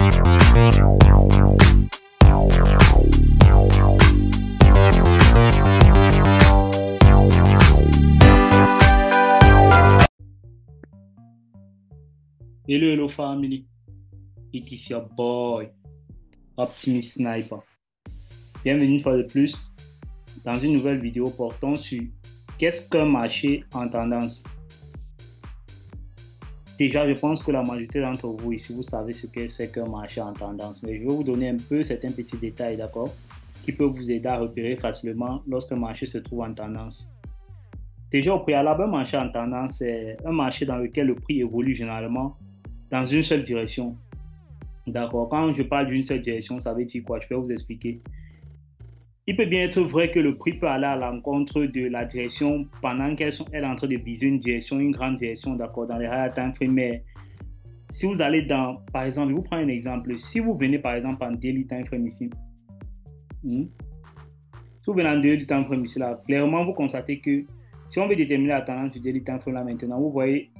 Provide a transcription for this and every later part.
Hello, hello family. It is your boy, Optimist Sniper. Bienvenue une fois de plus dans une nouvelle vidéo portant sur qu'est-ce qu'un marché en tendance. Déjà, je pense que la majorité d'entre vous ici, vous savez ce que c'est qu'un marché en tendance, mais je vais vous donner un peu certains petits détails, d'accord, qui peuvent vous aider à repérer facilement lorsqu'un marché se trouve en tendance. Déjà, au préalable, un marché en tendance, c'est un marché dans lequel le prix évolue généralement dans une seule direction. D'accord. Quand je parle d'une seule direction, ça veut dire quoi? Je vais vous expliquer. Il peut bien être vrai que le prix peut aller à l'encontre de la direction pendant qu'elle est en train de viser une direction, une grande direction, d'accord, dans les higher time frame. Mais si vous allez dans, par exemple, je vous prends un exemple. Si vous venez par exemple en daily time frame ici, si vous venez en daily time frame ici, là, clairement vous constatez que si on veut déterminer la tendance du daily time frame là maintenant, vous voyez,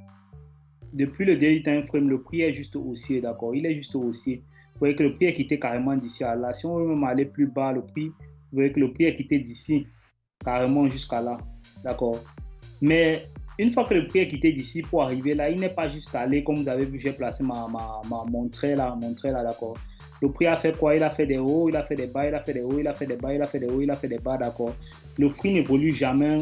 depuis le daily time frame, le prix est juste haussier, d'accord? Il est juste haussier. Vous voyez que le prix est quitté carrément d'ici à là. Si on veut même aller plus bas, le prix, vous voyez que le prix est quitté d'ici carrément jusqu'à là, d'accord? Mais une fois que le prix est quitté d'ici pour arriver là, il n'est pas juste allé, comme vous avez vu, j'ai placé ma montre là, d'accord? Le prix a fait quoi? Il a fait des hauts, il a fait des bas, il a fait des hauts, il a fait des bas, il a fait des hauts, il a fait des bas, d'accord? Le prix n'évolue jamais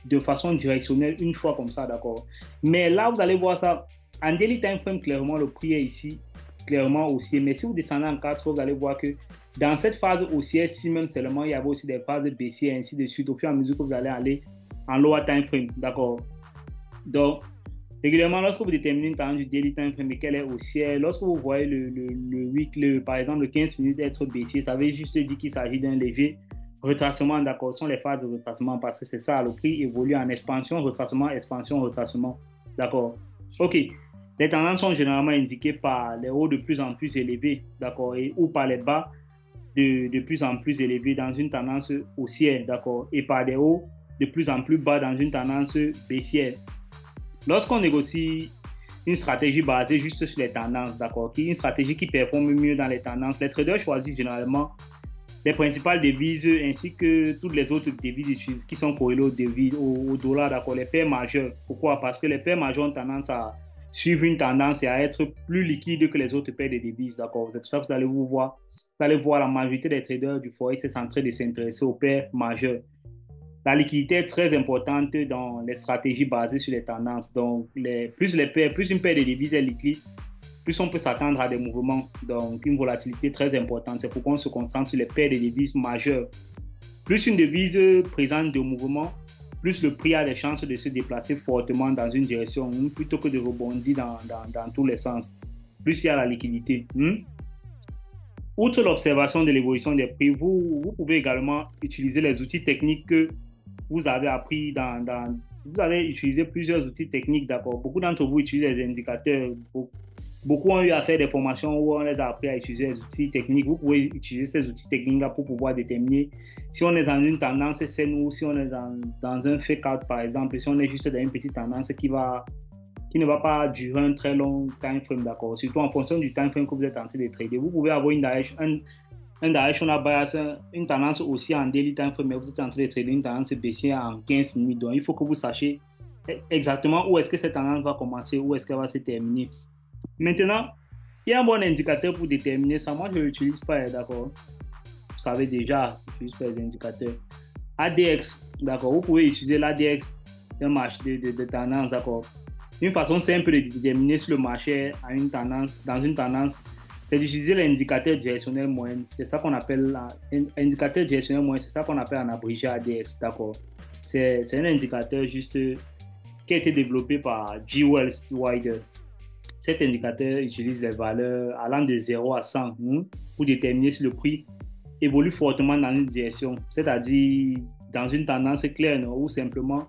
de façon directionnelle une fois comme ça, d'accord. Mais là, vous allez voir ça, en daily time frame, clairement, le prix est ici, clairement haussier. Mais si vous descendez en 4, vous allez voir que dans cette phase haussière-ci même seulement, il y avait aussi des phases baissières, ainsi de suite, au fur et à mesure que vous allez aller en lower time frame, d'accord. Donc, régulièrement, lorsque vous déterminez une tendance du daily time frame et qu'elle est haussière, lorsque vous voyez le week, par exemple, le 15 minutes être baissier, ça veut juste dire qu'il s'agit d'un léger retracement, d'accord, sont les phases de retracement parce que c'est ça, le prix évolue en expansion, retracement, d'accord. Ok, les tendances sont généralement indiquées par les hauts de plus en plus élevés, d'accord, ou par les bas de plus en plus élevés dans une tendance haussière, d'accord, et par des hauts de plus en plus bas dans une tendance baissière. Lorsqu'on négocie une stratégie basée juste sur les tendances, d'accord, une stratégie qui performe mieux dans les tendances, les traders choisissent généralement les principales devises ainsi que toutes les autres devises utilisées qui sont corrélées au dollar, d'accord, les paires majeures. Pourquoi? Parce que les paires majeures ont tendance à suivre une tendance et à être plus liquides que les autres paires de devises, d'accord. C'est pour ça que vous allez voir la majorité des traders du forex est en train de s'intéresser aux paires majeures. La liquidité est très importante dans les stratégies basées sur les tendances. Donc, plus une paire de devises est liquide, plus on peut s'attendre à des mouvements. Donc, une volatilité très importante. C'est pourquoi on se concentre sur les paires de devises majeures. Plus une devise présente de mouvements, plus le prix a des chances de se déplacer fortement dans une direction plutôt que de rebondir dans tous les sens. Plus il y a la liquidité. Outre l'observation de l'évolution des prix, vous pouvez également utiliser les outils techniques que vous avez appris vous allez utiliser plusieurs outils techniques, d'accord. Beaucoup d'entre vous utilisent les indicateurs. Beaucoup ont eu à faire des formations où on les a appris à utiliser les outils techniques. Vous pouvez utiliser ces outils techniques-là pour pouvoir déterminer si on est dans une tendance saine ou si on est dans un fake out, par exemple, si on est juste dans une petite tendance qui ne va pas durer un très long time frame, d'accord. Surtout en fonction du time frame que vous êtes en train de trader. Vous pouvez avoir un directional bias, une tendance aussi en daily time frame, mais vous êtes en train de trader une tendance baissière en 15 minutes. Donc, il faut que vous sachiez exactement où est-ce que cette tendance va commencer, où est-ce qu'elle va se terminer. Maintenant, il y a un bon indicateur pour déterminer ça. Moi, je ne l'utilise pas, d'accord. Vous savez déjà, je n'utilise pas les indicateurs. ADX, d'accord. Vous pouvez utiliser l'ADX d'un marché de tendance, d'accord. Une façon simple de déterminer si le marché a une tendance, dans une tendance, c'est d'utiliser l'indicateur directionnel moyen. C'est ça qu'on appelle l'indicateur directionnel moyen, c'est ça qu'on appelle en abrégé ADX, d'accord. C'est un indicateur juste qui a été développé par G. Wells Wider. Cet indicateur utilise les valeurs allant de 0 à 100 pour déterminer si le prix évolue fortement dans une direction, c'est-à-dire dans une tendance claire, non, ou simplement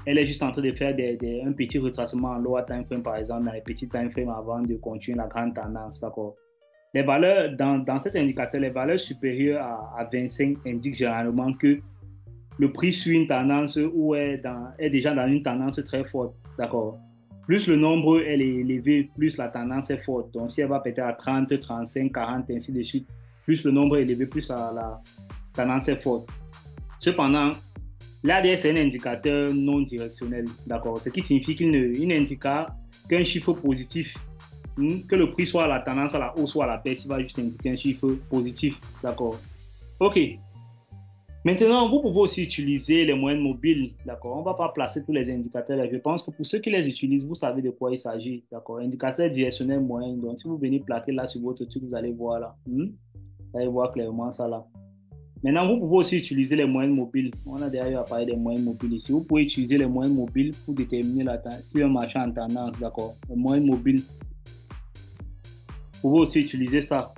elle est juste en train de faire un petit retracement en lower time frame, par exemple, dans les petits time frames avant de continuer la grande tendance, d'accord. Les valeurs, dans cet indicateur, les valeurs supérieures à 25 indiquent généralement que le prix suit une tendance ou est déjà dans une tendance très forte, d'accord. Plus le nombre est élevé, plus la tendance est forte. Donc, si elle va péter à 30, 35, 40, ainsi de suite, plus le nombre est élevé, plus la tendance est forte. Cependant, l'ADR, c'est un indicateur non directionnel, d'accord? Ce qui signifie qu'il n'indique qu'un chiffre positif, que le prix soit à la tendance à la hausse ou à la baisse, il va juste indiquer un chiffre positif, d'accord? OK. Maintenant, vous pouvez aussi utiliser les moyennes mobiles, d'accord? On ne va pas placer tous les indicateurs là. Je pense que pour ceux qui les utilisent, vous savez de quoi il s'agit, d'accord? Indicateur directionnel moyen. Donc, si vous venez plaquer là sur votre truc, vous allez voir là. Vous allez voir clairement ça là. Maintenant, vous pouvez aussi utiliser les moyennes mobiles. On a déjà eu à parler des moyennes mobiles ici. Vous pouvez utiliser les moyennes mobiles pour déterminer si un marché est en tendance, d'accord? Les moyennes mobiles. Vous pouvez aussi utiliser ça.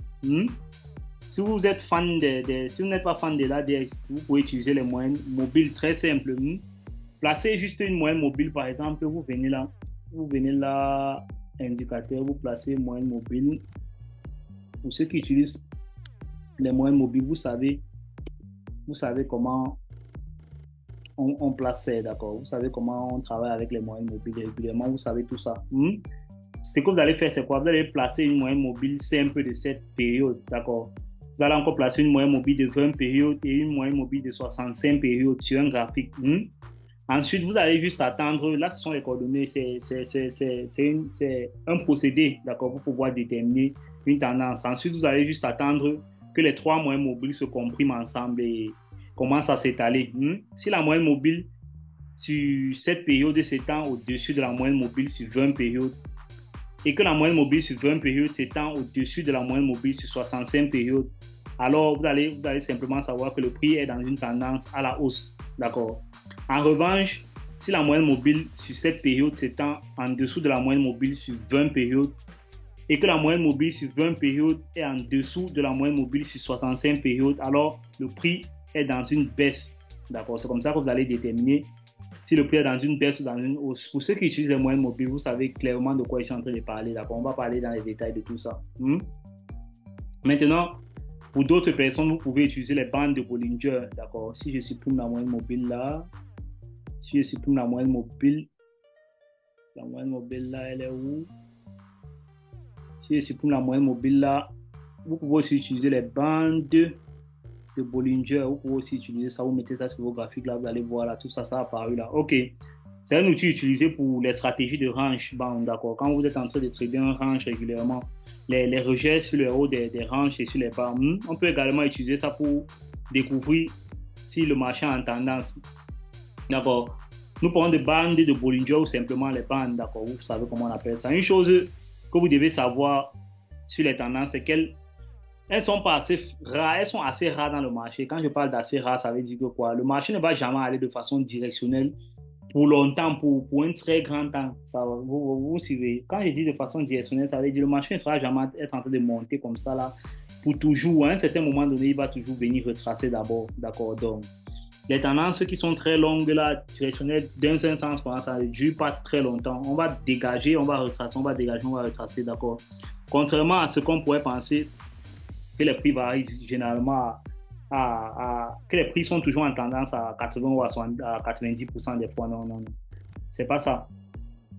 Si vous êtes fan si vous n'êtes pas fan de l'ADX, vous pouvez utiliser les moyennes mobiles très simples. Placez juste une moyenne mobile, par exemple, vous venez là, indicateur, vous placez moyenne mobile. Pour ceux qui utilisent les moyennes mobiles, vous savez comment on place ça, d'accord? Vous savez comment on travaille avec les moyennes mobiles régulièrement, vous savez tout ça. Ce que vous allez faire, c'est quoi? Vous allez placer une moyenne mobile simple de cette période, d'accord? Vous allez encore placer une moyenne mobile de 20 périodes et une moyenne mobile de 65 périodes sur un graphique. Ensuite, vous allez juste attendre. Là, ce sont les coordonnées. C'est un procédé, d'accord, pour pouvoir déterminer une tendance. Ensuite, vous allez juste attendre que les trois moyennes mobiles se compriment ensemble et commencent à s'étaler. Si la moyenne mobile sur cette période s'étend au-dessus de la moyenne mobile sur 20 périodes, et que la moyenne mobile sur 20 périodes s'étend au-dessus de la moyenne mobile sur 65 périodes, alors vous allez simplement savoir que le prix est dans une tendance à la hausse. D'accord? En revanche, si la moyenne mobile sur cette période s'étend en dessous de la moyenne mobile sur 20 périodes et que la moyenne mobile sur 20 périodes est en dessous de la moyenne mobile sur 65 périodes, alors le prix est dans une baisse. D'accord? C'est comme ça que vous allez déterminer si le prix est dans une baisse ou dans une hausse. Pour ceux qui utilisent les moyennes mobiles, vous savez clairement de quoi ils sont en train de parler. D'accord? On va parler dans les détails de tout ça. Maintenant, pour d'autres personnes, vous pouvez utiliser les bandes de Bollinger. D'accord? Si je supprime la moyenne mobile là, la moyenne mobile là, elle est où? Si je supprime la moyenne mobile là, vous pouvez aussi utiliser les bandes de Bollinger. Vous pouvez aussi utiliser ça, vous mettez ça sur vos graphiques là, vous allez voir là, tout ça, ça a apparu là. Ok, c'est un outil utilisé pour les stratégies de range band, d'accord. Quand vous êtes en train de trader un range régulièrement, les rejets sur le haut des ranges et sur les bas, on peut également utiliser ça pour découvrir si le marché est en tendance, d'accord. Nous parlons de bandes de Bollinger ou simplement les bandes, d'accord. Vous savez comment on appelle ça. Une chose que vous devez savoir sur les tendances, c'est qu'elles sont pas assez rares, elles sont assez rares dans le marché. Quand je parle d'assez rares, ça veut dire que quoi? Le marché ne va jamais aller de façon directionnelle pour longtemps, pour un très grand temps. Ça, vous suivez. Quand je dis de façon directionnelle, ça veut dire que le marché ne sera jamais être en train de monter comme ça là pour toujours. À un certain moment donné, il va toujours venir retracer d'abord. D'accord? Donc, les tendances qui sont très longues là, directionnelles, d'un seul sens, ça ne dure pas très longtemps. On va dégager, on va retracer, on va dégager, on va retracer. D'accord? Contrairement à ce qu'on pourrait penser, que les prix varient généralement que les prix sont toujours en tendance à 80 ou à 90% des fois. Non. C'est pas ça.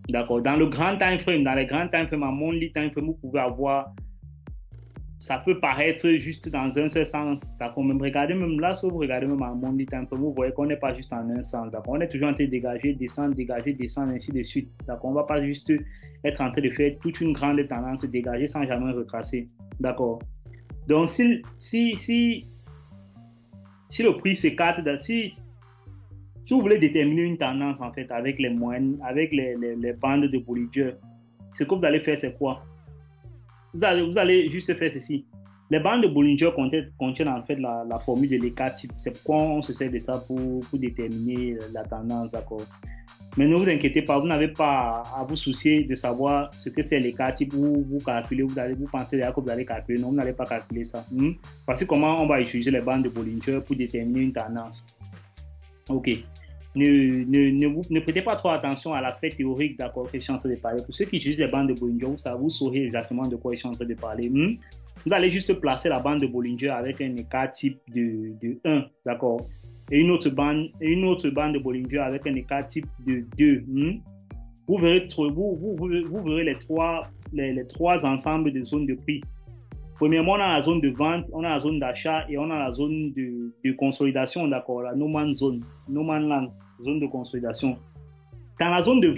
D'accord. Dans le grand time frame, dans les grands time frame, en monthly time frame, vous pouvez avoir, ça peut paraître juste dans un seul sens. D'accord. Même regardez même là, si vous regardez même en monthly time frame, vous voyez qu'on n'est pas juste en un sens. D'accord. On est toujours en train de dégager, descendre, ainsi de suite. D'accord. On va pas juste être en train de faire toute une grande tendance, dégager sans jamais retracer. D'accord. Donc, si le prix s'écarte, si vous voulez déterminer une tendance en fait avec les moyennes, avec les bandes de Bollinger, ce que vous allez faire, c'est quoi? Vous allez juste faire ceci. Les bandes de Bollinger contiennent en fait la formule de l'écart type. C'est pourquoi on se sert de ça pour déterminer la tendance, d'accord? Mais ne vous inquiétez pas, vous n'avez pas à vous soucier de savoir ce que c'est l'écart type. Vous calculez, vous pensez déjà que vous allez calculer. Non, vous n'allez pas calculer ça. Voici comment on va utiliser les bandes de Bollinger pour déterminer une tendance. Ok. Ne prêtez pas trop attention à l'aspect théorique, d'accord, que je suis en train de parler. Pour ceux qui utilisent les bandes de Bollinger, vous saurez exactement de quoi je suis en train de parler. Vous allez juste placer la bande de Bollinger avec un écart type de 1, d'accord, et une autre bande de Bollinger avec un écart type de 2. vous verrez, vous verrez les trois ensembles de zones de prix. Premièrement, on a la zone de vente, on a la zone d'achat et on a la zone de consolidation, d'accord, la no man's zone, no man's land, zone de consolidation. Dans la zone de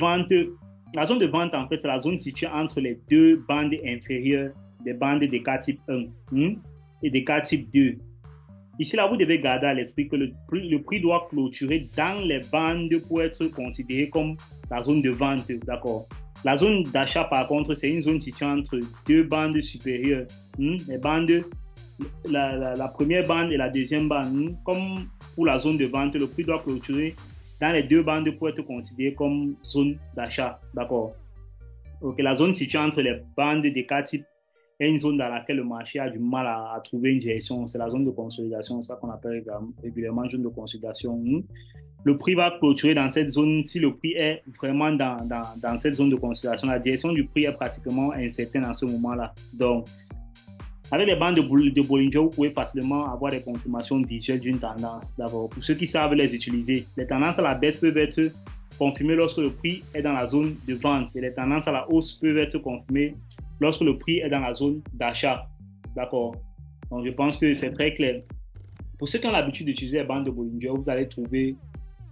vente, en fait, c'est la zone située entre les deux bandes inférieures des bandes des cas type 1 et des cas type 2. Ici, là, vous devez garder à l'esprit que le prix doit clôturer dans les bandes pour être considéré comme la zone de vente, d'accord. La zone d'achat, par contre, c'est une zone située entre deux bandes supérieures. Les bandes, la première bande et la deuxième bande. Comme pour la zone de vente, le prix doit clôturer dans les deux bandes pour être considéré comme zone d'achat, d'accord. Donc, la zone située entre les bandes des cas type est une zone dans laquelle le marché a du mal à trouver une direction. C'est la zone de consolidation, c'est ça qu'on appelle régulièrement zone de consolidation. Le prix va clôturer dans cette zone si le prix est vraiment dans cette zone de consolidation. La direction du prix est pratiquement incertaine en ce moment-là. Donc, avec les bandes de Bollinger, vous pouvez facilement avoir des confirmations visuelles d'une tendance. D'abord, pour ceux qui savent les utiliser, les tendances à la baisse peuvent être confirmées lorsque le prix est dans la zone de vente et les tendances à la hausse peuvent être confirmées lorsque le prix est dans la zone d'achat. D'accord. Donc, je pense que c'est très clair. Pour ceux qui ont l'habitude d'utiliser les bandes de Bollinger, vous allez trouver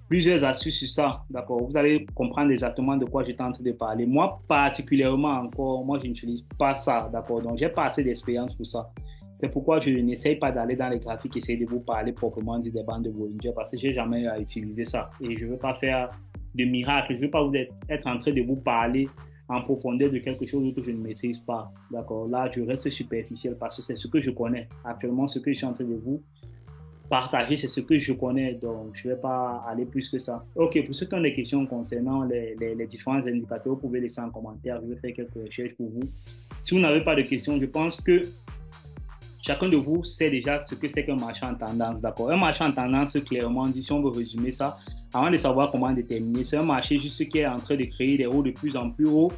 plusieurs astuces sur ça. D'accord. Vous allez comprendre exactement de quoi j'étais en train de parler. Moi, particulièrement encore, moi, je n'utilise pas ça. D'accord. Donc, j'ai pas assez d'expérience pour ça. C'est pourquoi je n'essaye pas d'aller dans les graphiques, essayer de vous parler proprement dit des bandes de Bollinger parce que je n'ai jamais utilisé ça. Et je ne veux pas faire de miracle. Je ne veux pas être en train de vous parler en profondeur de quelque chose que je ne maîtrise pas. D'accord. Là, je reste superficiel parce que c'est ce que je connais. Actuellement, ce que je suis en train de vous partager, c'est ce que je connais. Donc, je ne vais pas aller plus que ça. OK, pour ceux qui ont des questions concernant les différents indicateurs, vous pouvez laisser en commentaire. Je vais faire quelques recherches pour vous. Si vous n'avez pas de questions, je pense que chacun de vous sait déjà ce que c'est qu'un marché en tendance. D'accord. Un marché en tendance, clairement dit, si on veut résumer ça, avant de savoir comment déterminer, c'est un marché juste qui est en train de créer des hauts de plus en plus hauts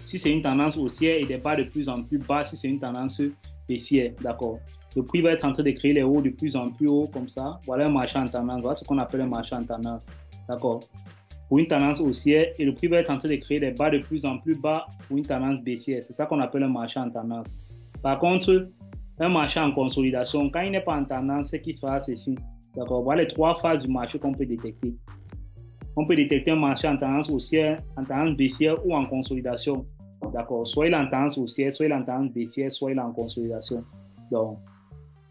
si c'est une tendance haussière et des bas de plus en plus bas si c'est une tendance baissière. D'accord. Le prix va être en train de créer les hauts de plus en plus hauts comme ça. Voilà un marché en tendance. Voilà ce qu'on appelle un marché en tendance. D'accord. Pour une tendance haussière et le prix va être en train de créer des bas de plus en plus bas pour une tendance baissière. C'est ça qu'on appelle un marché en tendance. Par contre, un marché en consolidation, quand il n'est pas en tendance, c'est qu'il sera ceci. D'accord. Voilà les trois phases du marché qu'on peut détecter. On peut détecter un marché en tendance haussière, en tendance baissière ou en consolidation. D'accord. Soit il est en tendance haussière, soit il est en tendance baissière, soit il est en consolidation. Donc,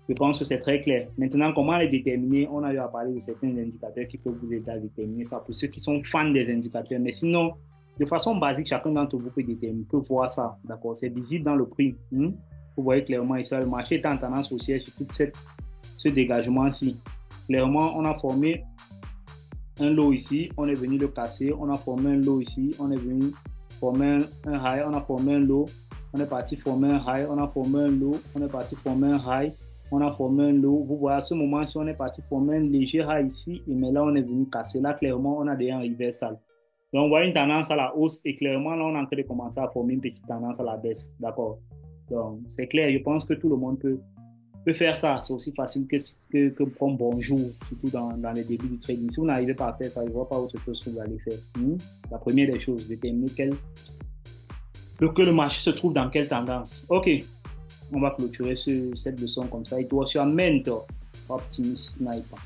je pense que c'est très clair. Maintenant, comment les déterminer? On a eu à parler de certains indicateurs qui peuvent vous aider à déterminer ça pour ceux qui sont fans des indicateurs. Mais sinon, de façon basique, chacun d'entre vous peut déterminer, peut voir ça. D'accord. C'est visible dans le prix. Vous voyez clairement ici, le marché est en tendance haussière sur tout ce dégagement-ci. Clairement, on a formé un lot ici, on est venu le casser, on a formé un lot ici, on est venu former un high, on a formé un low, on est parti former un high, on a formé un low, on est parti former un high, on a formé un low. Vous voyez à ce moment-ci, on est parti former un léger high ici, et mais là, on est venu casser. Là, clairement, on a déjà un reversal. Donc, on voit une tendance à la hausse, et clairement, là, on est en train de commencer à former une petite tendance à la baisse. D'accord? Donc, c'est clair, je pense que tout le monde peut faire ça. C'est aussi facile que prendre bonjour, surtout dans les débuts du trading. Si vous n'arrivez pas à faire ça, je ne vois pas autre chose que vous allez faire. La première des choses, déterminer que le marché se trouve dans quelle tendance. OK, on va clôturer cette leçon comme ça. It was your mentor, Optimist Sniper.